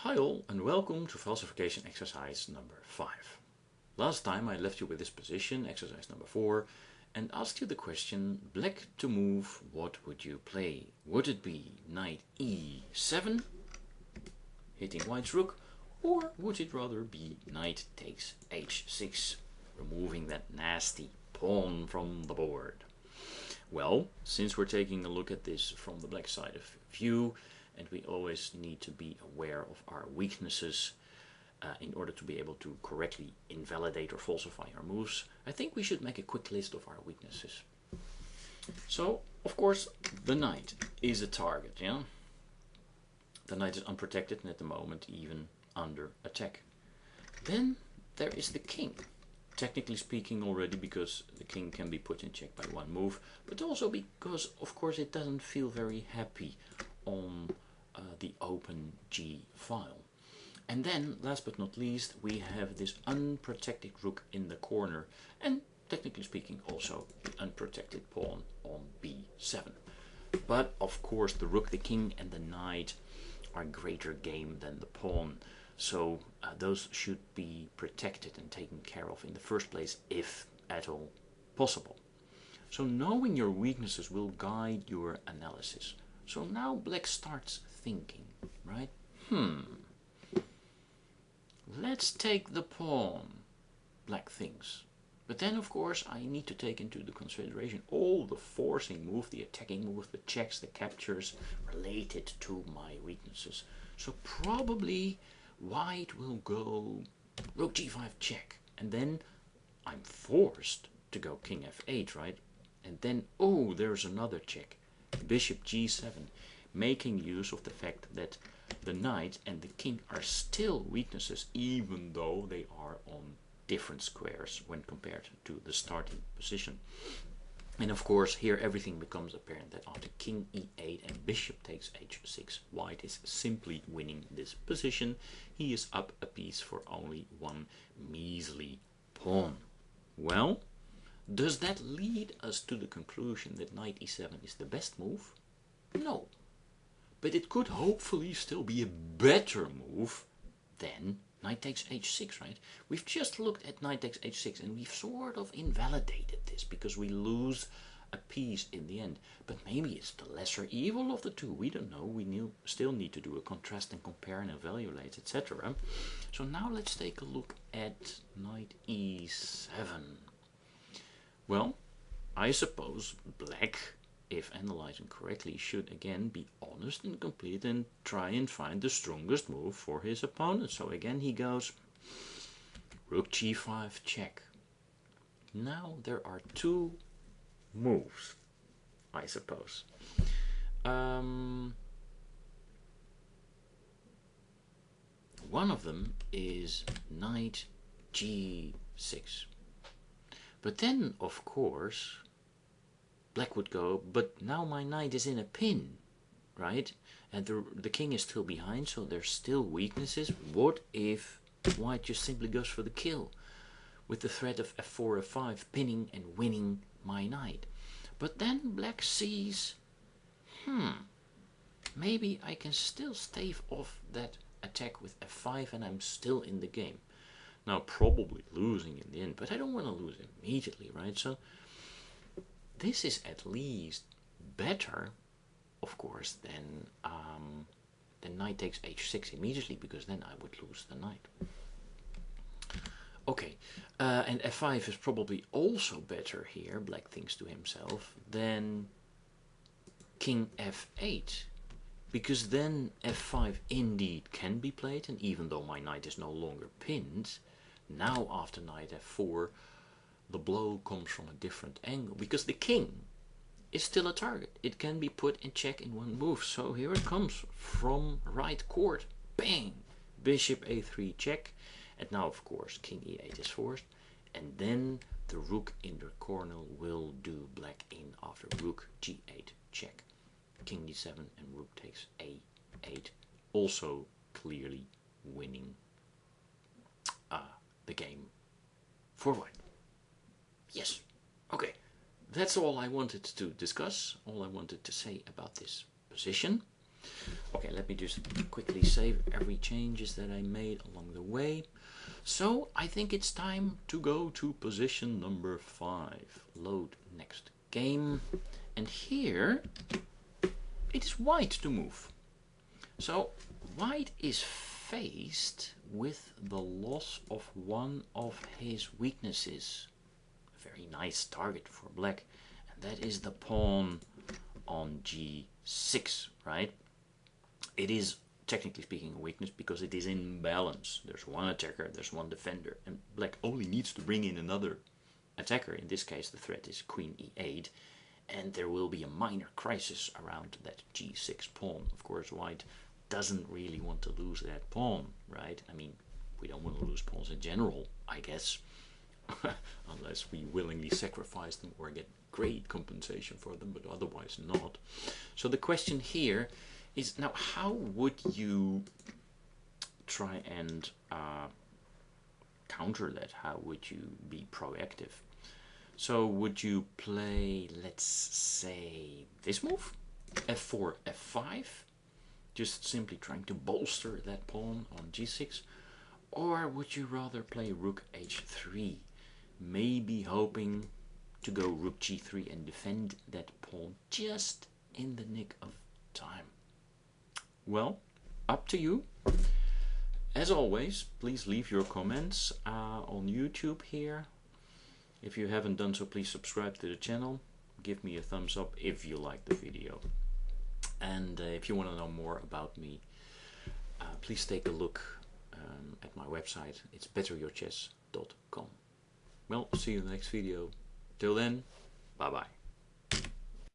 Hi all and welcome to Falsification Exercise number 5. Last time I left you with this position, exercise number 4, and asked you the question, black to move, what would you play? Would it be knight e7, hitting white's rook, or would it rather be knight takes h6, removing that nasty pawn from the board? Well, since we're taking a look at this from the black side of view, and we always need to be aware of our weaknesses in order to be able to correctly invalidate or falsify our moves, I think we should make a quick list of our weaknesses. So, of course, the knight is a target, yeah? The knight is unprotected and at the moment even under attack. Then there is the king. Technically speaking already, because the king can be put in check by one move, but also because, of course, it doesn't feel very happy on the open G file. And then, last but not least, we have this unprotected rook in the corner, and technically speaking also the unprotected pawn on B7. But of course the rook, the king and the knight are greater game than the pawn, so those should be protected and taken care of in the first place, if at all possible. So knowing your weaknesses will guide your analysis. So now black starts thinking, right? Let's take the pawn, black thinks. But then of course I need to take into the consideration all the forcing move, the attacking move, the checks, the captures related to my weaknesses. So probably white will go rook g5 check, and then I'm forced to go king f8, right? And then, oh, there's another check, bishop g7, making use of the fact that the knight and the king are still weaknesses, even though they are on different squares when compared to the starting position. And of course here everything becomes apparent that after king e8 and bishop takes h6, white is simply winning this position. He is up a piece for only one measly pawn. Well, does that lead us to the conclusion that knight e7 is the best move? No. But it could hopefully still be a better move than knight takes h6, right? We've just looked at knight takes h6 and we've sort of invalidated this because we lose a piece in the end. But maybe it's the lesser evil of the two. We don't know. We still need to do a contrast and compare and evaluate, etc. So now let's take a look at knight e7. Well, I suppose black, if analyzing correctly, should again be honest and complete and try and find the strongest move for his opponent. So again he goes rook g5 check. Now there are two moves, I suppose. One of them is knight g6. But then, of course, black would go, but now my knight is in a pin, right? And the king is still behind, so there's still weaknesses. What if white just simply goes for the kill with the threat of f4, f5, pinning and winning my knight? But then black sees, maybe I can still stave off that attack with f5 and I'm still in the game. Now probably losing in the end, but I don't want to lose immediately, right? So this is at least better, of course, than knight takes h6 immediately, because then I would lose the knight. Okay, and f5 is probably also better here, black thinks to himself, than king f8, because then f5 indeed can be played, and even though my knight is no longer pinned, now after knight f4, the blow comes from a different angle, because the king is still a target. It can be put in check in one move. So here it comes from right court. Bang! Bishop a3 check. And now, of course, king e8 is forced. And then the rook in the corner will do black in after rook g8 check. King d7 and rook takes a8. Also clearly winning the game for white. Yes, okay, that's all I wanted to discuss, all I wanted to say about this position. Okay, let me just quickly save every changes that I made along the way. So I think it's time to go to position number 5. Load next game. And here it is white to move. So white is faced with the loss of one of his weaknesses. A very nice target for black. And that is the pawn on g6, right? It is, technically speaking, a weakness because it is in balance. There's one attacker, there's one defender, and black only needs to bring in another attacker. In this case, the threat is queen e8, and there will be a minor crisis around that g6 pawn. Of course, white doesn't really want to lose that pawn, right? I mean, we don't want to lose pawns in general, I guess, unless we willingly sacrifice them or get great compensation for them, but otherwise not. So the question here is, now how would you try and counter that? How would you be proactive? So would you play, let's say, this move? f4, f5? Just simply trying to bolster that pawn on g6? Or would you rather play rook h3? Maybe hoping to go rook g3 and defend that pawn just in the nick of time. Well, up to you. As always, please leave your comments on YouTube here. If you haven't done so, please subscribe to the channel. Give me a thumbs up if you like the video. And if you want to know more about me, please take a look at my website. It's betteryourchess.com. Well, see you in the next video. Till then, bye bye.